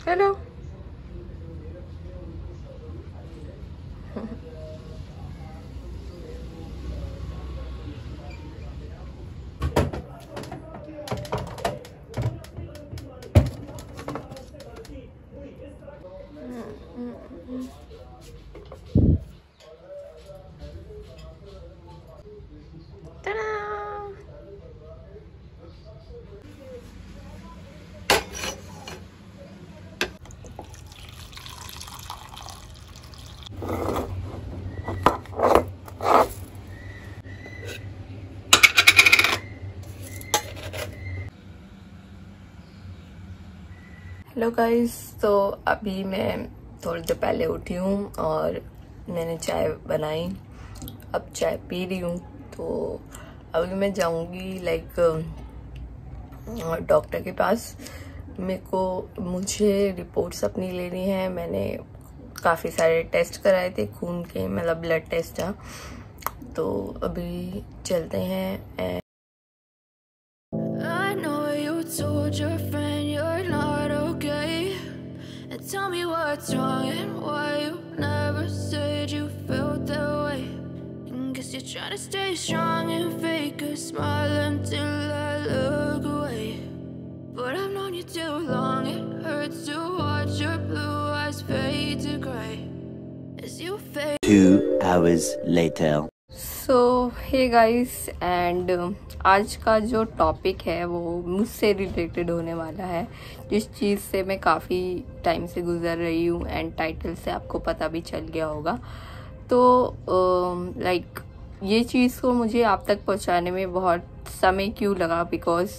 चलो। Hello guys, तो अभी मैं थोड़ी देर पहले उठी हूँ और मैंने चाय बनाई। अब चाय पी रही हूँ। तो अभी मैं जाऊँगी डॉक्टर के पास। मुझे रिपोर्ट्स अपनी लेनी है। मैंने काफ़ी सारे टेस्ट कराए थे, खून के, मतलब ब्लड टेस्ट था। तो अभी चलते हैं। Tell me what's wrong and why you never said you felt that way. And guess you're trying to stay strong and fake a smile until I look away. But I've known you too long, it hurts to watch your blue eyes fade to gray as you fade. 2 hours later. So hey guys, and आज का जो topic है वो मुझसे related होने वाला है, जिस चीज़ से मैं काफ़ी टाइम से गुजर रही हूँ एंड टाइटल से आपको पता भी चल गया होगा। तो ये चीज़ को मुझे आप तक पहुँचाने में बहुत समय क्यों लगा, बिकॉज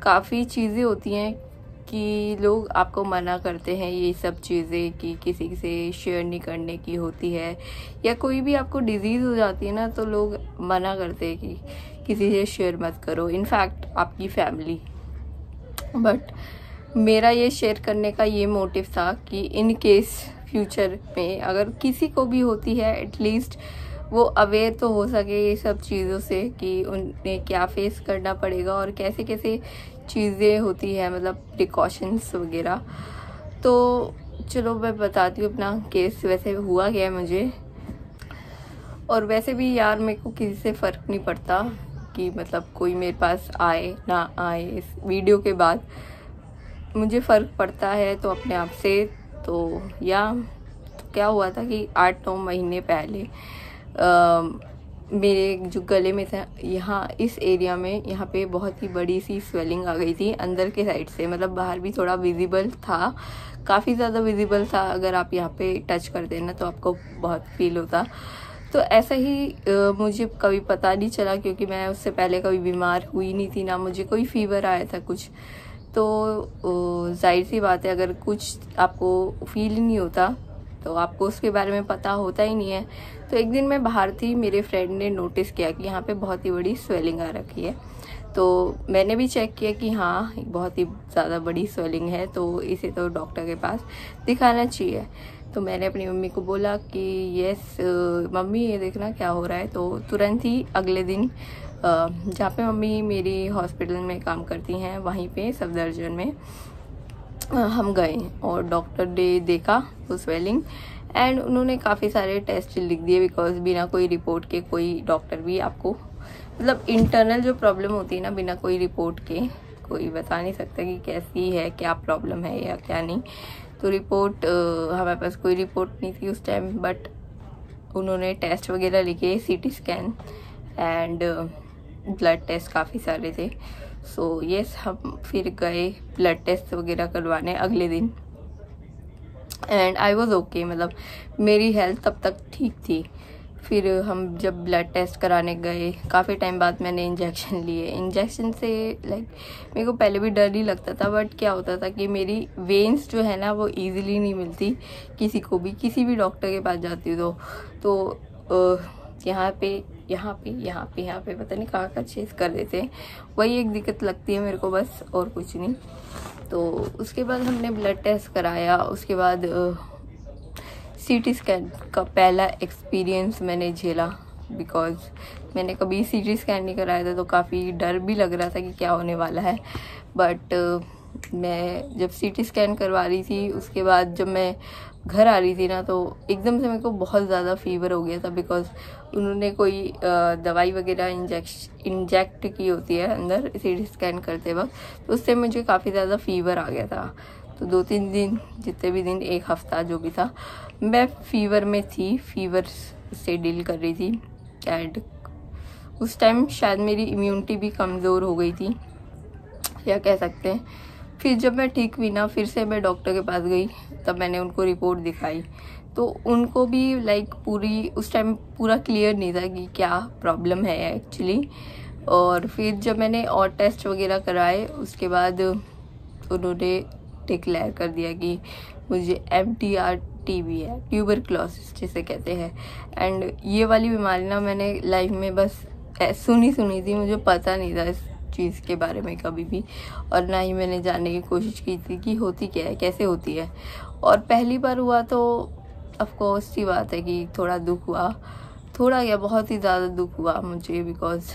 काफ़ी चीज़ें होती हैं कि लोग आपको मना करते हैं ये सब चीज़ें कि किसी से शेयर नहीं करने की होती है, या कोई भी आपको डिजीज़ हो जाती है ना तो लोग मना करते हैं कि किसी से शेयर मत करो, इनफैक्ट आपकी फैमिली। बट मेरा ये शेयर करने का ये मोटिव था कि इन केस फ्यूचर में अगर किसी को भी होती है, एटलीस्ट वो अवेयर तो हो सके ये सब चीज़ों से कि उन्हें क्या फेस करना पड़ेगा और कैसे कैसे चीज़ें होती है, मतलब प्रिकॉशंस वगैरह। तो चलो मैं बताती हूँ अपना केस वैसे हुआ क्या है मुझे। और वैसे भी यार मेरे को किसी से फ़र्क नहीं पड़ता कि मतलब कोई मेरे पास आए ना आए। इस वीडियो के बाद मुझे फ़र्क पड़ता है तो अपने आप से। तो क्या हुआ था कि 8-9 महीने पहले मेरे जो गले में था, यहाँ इस एरिया में, यहाँ पे बहुत ही बड़ी सी स्वेलिंग आ गई थी अंदर के साइड से। मतलब बाहर भी थोड़ा विजिबल था, काफ़ी ज़्यादा विजिबल था। अगर आप यहाँ पे टच करते ना तो आपको बहुत फील होता। तो ऐसा ही मुझे कभी पता नहीं चला, क्योंकि मैं उससे पहले कभी बीमार हुई नहीं थी, ना मुझे कोई फीवर आया था कुछ। तो जाहिर सी बात है, अगर कुछ आपको फील नहीं होता तो आपको उसके बारे में पता होता ही नहीं है। तो एक दिन मैं बाहर थी, मेरे फ्रेंड ने नोटिस किया कि यहाँ पे बहुत ही बड़ी स्वेलिंग आ रखी है। तो मैंने भी चेक किया कि हाँ, बहुत ही ज़्यादा बड़ी स्वेलिंग है, तो इसे तो डॉक्टर के पास दिखाना चाहिए। तो मैंने अपनी मम्मी को बोला कि यस मम्मी, ये देखना क्या हो रहा है। तो तुरंत ही अगले दिन जहाँ पे मम्मी मेरी हॉस्पिटल में काम करती हैं, वहीं पे सफदरजंग में हम गए और डॉक्टर ने देखा वो स्वेलिंग, एंड उन्होंने काफ़ी सारे टेस्ट लिख दिए, बिकॉज बिना कोई रिपोर्ट के कोई डॉक्टर भी आपको, मतलब इंटरनल जो प्रॉब्लम होती है ना, बिना कोई रिपोर्ट के कोई बता नहीं सकता कि कैसी है, क्या प्रॉब्लम है या क्या नहीं। तो रिपोर्ट हमारे पास कोई रिपोर्ट नहीं थी उस टाइम, बट उन्होंने टेस्ट वगैरह लिखे, CT scan and blood test काफ़ी सारे थे। सो यस, हम फिर गए ब्लड टेस्ट वगैरह करवाने अगले दिन, एंड आई वॉज ओके, मतलब मेरी हेल्थ तब तक ठीक थी। फिर हम जब ब्लड टेस्ट कराने गए, काफ़ी टाइम बाद मैंने इंजेक्शन लिए। इंजेक्शन से मेरे को पहले भी डर ही लगता था, बट क्या होता था कि मेरी वेन्स जो है ना वो ईजिली नहीं मिलती किसी को भी, किसी भी डॉक्टर के पास जाती हूँ तो यहाँ पे पता नहीं कहाँ चेस कर देते हैं। वही एक दिक्कत लगती है मेरे को बस, और कुछ नहीं। तो उसके बाद हमने ब्लड टेस्ट कराया। उसके बाद सीटी स्कैन का पहला एक्सपीरियंस मैंने झेला, बिकॉज मैंने कभी सीटी स्कैन नहीं कराया था, तो काफ़ी डर भी लग रहा था कि क्या होने वाला है। बट मैं जब सीटी स्कैन करवा रही थी उसके बाद जब मैं घर आ रही थी ना, तो एकदम से मेरे को बहुत ज़्यादा फीवर हो गया था, बिकॉज उन्होंने कोई दवाई वगैरह इंजेक्ट की होती है अंदर सीटी स्कैन करते वक्त, तो उससे मुझे काफ़ी ज़्यादा फीवर आ गया था। तो 2-3 दिन, जितने भी दिन, 1 हफ्ता जो भी था, मैं फीवर में थी, फीवर से डील कर रही थी। एंड उस टाइम शायद मेरी इम्यूनिटी भी कमज़ोर हो गई थी, या कह सकते हैं। फिर जब मैं ठीक हुई ना, फिर से मैं डॉक्टर के पास गई, तब मैंने उनको रिपोर्ट दिखाई, तो उनको भी लाइक उस टाइम पूरा क्लियर नहीं था कि क्या प्रॉब्लम है एक्चुअली। और फिर जब मैंने और टेस्ट वगैरह कराए, उसके बाद उन्होंने डिक्लेयर कर दिया कि मुझे MDR TB है, ट्यूबरक्लोसिस जिसे कहते हैं। एंड ये वाली बीमारी ना मैंने लाइफ में बस सुनी थी, मुझे पता नहीं था इस चीज़ के बारे में कभी भी, और ना ही मैंने जानने की कोशिश की थी कि होती क्या है, कैसे होती है। और पहली बार हुआ तो ऑफकोर्स सी बात है कि थोड़ा दुख हुआ, थोड़ा क्या बहुत ही ज़्यादा दुख हुआ मुझे, बिकॉज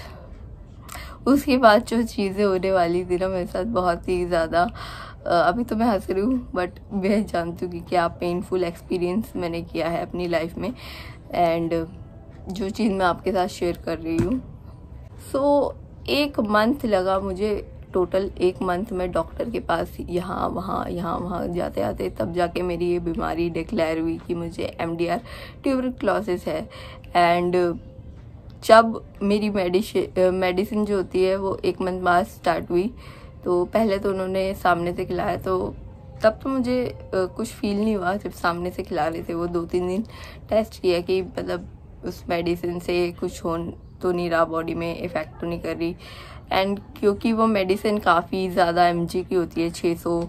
उसके बाद जो चीज़ें होने वाली थी ना मेरे साथ, बहुत ही ज़्यादा, अभी तो मैं हंस रही हूँ, बट मैं जानती हूँ कि क्या पेनफुल एक्सपीरियंस मैंने किया है अपनी लाइफ में, एंड जो चीज़ मैं आपके साथ शेयर कर रही हूँ। सो 1 मंथ लगा मुझे, टोटल 1 मंथ में डॉक्टर के पास यहाँ वहाँ जाते आते, तब जाके मेरी ये बीमारी डिक्लेयर हुई कि मुझे MDR ट्यूबरक्लोसिस है। एंड जब मेरी मेडिसिन जो होती है वो 1 मंथ बाद स्टार्ट हुई, तो पहले तो उन्होंने सामने से खिलाया, तो तब तो मुझे कुछ फील नहीं हुआ जब सामने से खिला रहे थे। वो 2-3 दिन टेस्ट किया कि मतलब उस मेडिसिन से कुछ हो तो नहीं रहा, बॉडी में इफ़ेक्ट तो नहीं कर रही। एंड क्योंकि वो मेडिसिन काफ़ी ज़्यादा mg की होती है, 600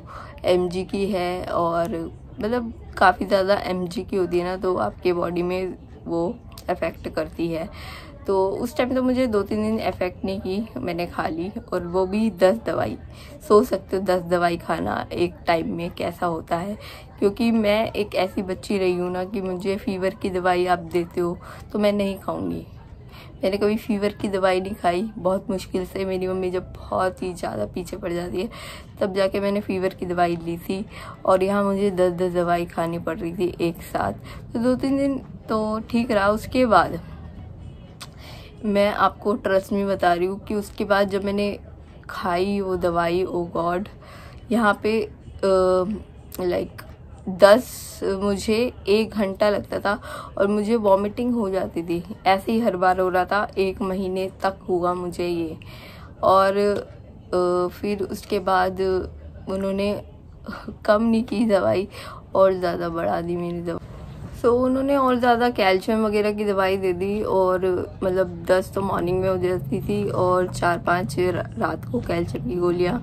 mg की है, और मतलब काफ़ी ज़्यादा mg की होती है ना, तो आपके बॉडी में वो इफ़ेक्ट करती है। तो उस टाइम तो मुझे 2-3 दिन इफ़ेक्ट नहीं की, मैंने खा ली, और वो भी 10 दवाई। सोच सकते हो 10 दवाई खाना एक टाइम में कैसा होता है, क्योंकि मैं एक ऐसी बच्ची रही हूँ ना कि मुझे फ़ीवर की दवाई आप देते हो तो मैं नहीं खाऊंगी। मैंने कभी फ़ीवर की दवाई नहीं खाई, बहुत मुश्किल से मेरी मम्मी जब बहुत ही ज़्यादा पीछे पड़ जाती है तब जाके मैंने फ़ीवर की दवाई ली थी, और यहाँ मुझे 10 दवाई खानी पड़ रही थी एक साथ। तो 2-3 दिन तो ठीक रहा। उसके बाद मैं आपको ट्रस्ट में बता रही हूँ कि उसके बाद जब मैंने खाई वो दवाई, ओ गॉड, यहाँ पे लाइक मुझे 1 घंटा लगता था और मुझे वॉमिटिंग हो जाती थी। ऐसे ही हर बार हो रहा था, 1 महीने तक हुआ मुझे ये। और फिर उसके बाद उन्होंने कम नहीं की दवाई, और ज़्यादा बढ़ा दी मेरी दवाई। सो उन्होंने और ज़्यादा कैल्शियम वगैरह की दवाई दे दी, और मतलब 10 तो मॉर्निंग में हो जाती थी और 4-5 रात को कैल्शियम की गोलियाँ।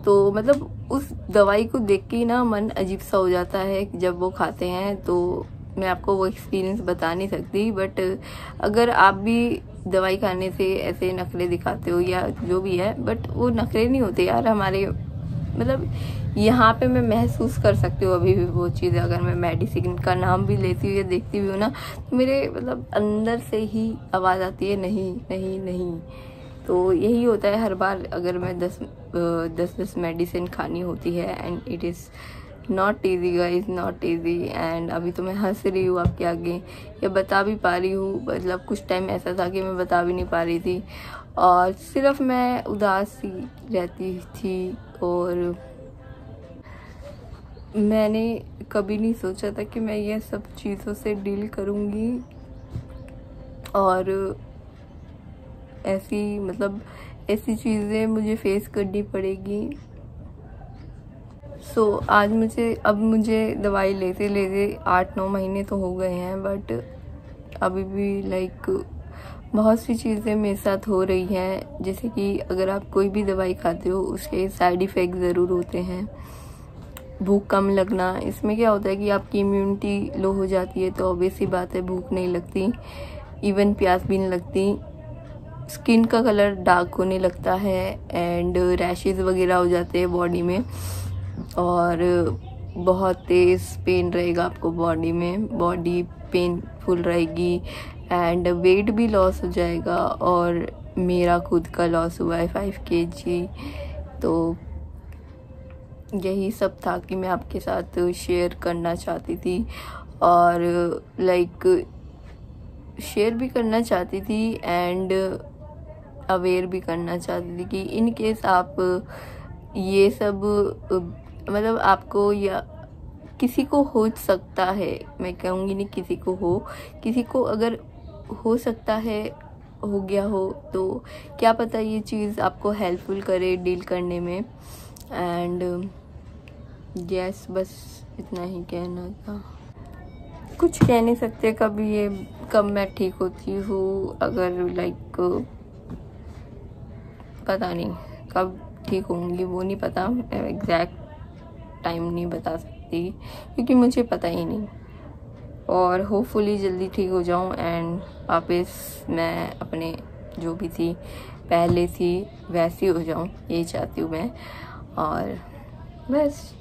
तो मतलब उस दवाई को देख के ही ना मन अजीब सा हो जाता है जब वो खाते हैं। तो मैं आपको वो एक्सपीरियंस बता नहीं सकती, बट अगर आप भी दवाई खाने से ऐसे नखरे दिखाते हो या जो भी है, बट वो नखरे नहीं होते यार हमारे, मतलब यहाँ पे मैं महसूस कर सकती हूँ अभी भी वो चीज़। अगर मैं मेडिसिन का नाम भी लेती हूँ या देखती भी हूँ ना, तो मेरे मतलब अंदर से ही आवाज़ आती है नहीं नहीं नहीं। तो यही होता है हर बार अगर मैं 10 मेडिसिन खानी होती है, and it is not easy guys, not easy. And अभी तो मैं हंस रही हूँ आपके आगे, या बता भी पा रही हूँ, मतलब कुछ टाइम ऐसा था कि मैं बता भी नहीं पा रही थी, और सिर्फ मैं उदास सी रहती थी। और मैंने कभी नहीं सोचा था कि मैं ये सब चीज़ों से डील करूँगी, और ऐसी चीज़ें मुझे फेस करनी पड़ेगी। सो अब मुझे दवाई लेते 8-9 महीने तो हो गए हैं, बट अभी भी लाइक बहुत सी चीज़ें मेरे साथ हो रही हैं। जैसे कि अगर आप कोई भी दवाई खाते हो उसके साइड इफ़ेक्ट ज़रूर होते हैं। भूख कम लगना, इसमें क्या होता है कि आपकी इम्यूनिटी लो हो जाती है, तो ऑब्वियस सी बात है भूख नहीं लगती, इवन प्यास भी नहीं लगती। स्किन का कलर डार्क होने लगता है, एंड रैशेज़ वगैरह हो जाते हैं बॉडी में, और बहुत तेज़ पेन रहेगा आपको बॉडी में, बॉडी पेनफुल रहेगी, एंड वेट भी लॉस हो जाएगा। और मेरा खुद का लॉस हुआ है 5 kg। तो यही सब था कि मैं आपके साथ शेयर करना चाहती थी, और लाइक शेयर भी करना चाहती थी एंड अवेयर भी करना चाहती थी कि इन केस आप ये सब मतलब आपको या किसी को हो सकता है, मैं कहूँगी नहीं किसी को हो, किसी को अगर हो सकता है, हो गया हो, तो क्या पता ये चीज़ आपको हेल्पफुल करे डील करने में। एंड यस, बस इतना ही कहना था। कुछ कह नहीं सकते कब मैं ठीक होती हूँ, अगर लाइक पता नहीं कब ठीक होंगी, वो नहीं पता, एग्जैक्ट टाइम नहीं बता सकती क्योंकि मुझे पता ही नहीं। और होपफुली जल्दी ठीक हो जाऊँ एंड वापस मैं अपने जो भी थी पहले थी वैसी हो जाऊँ, यही चाहती हूँ मैं। और बस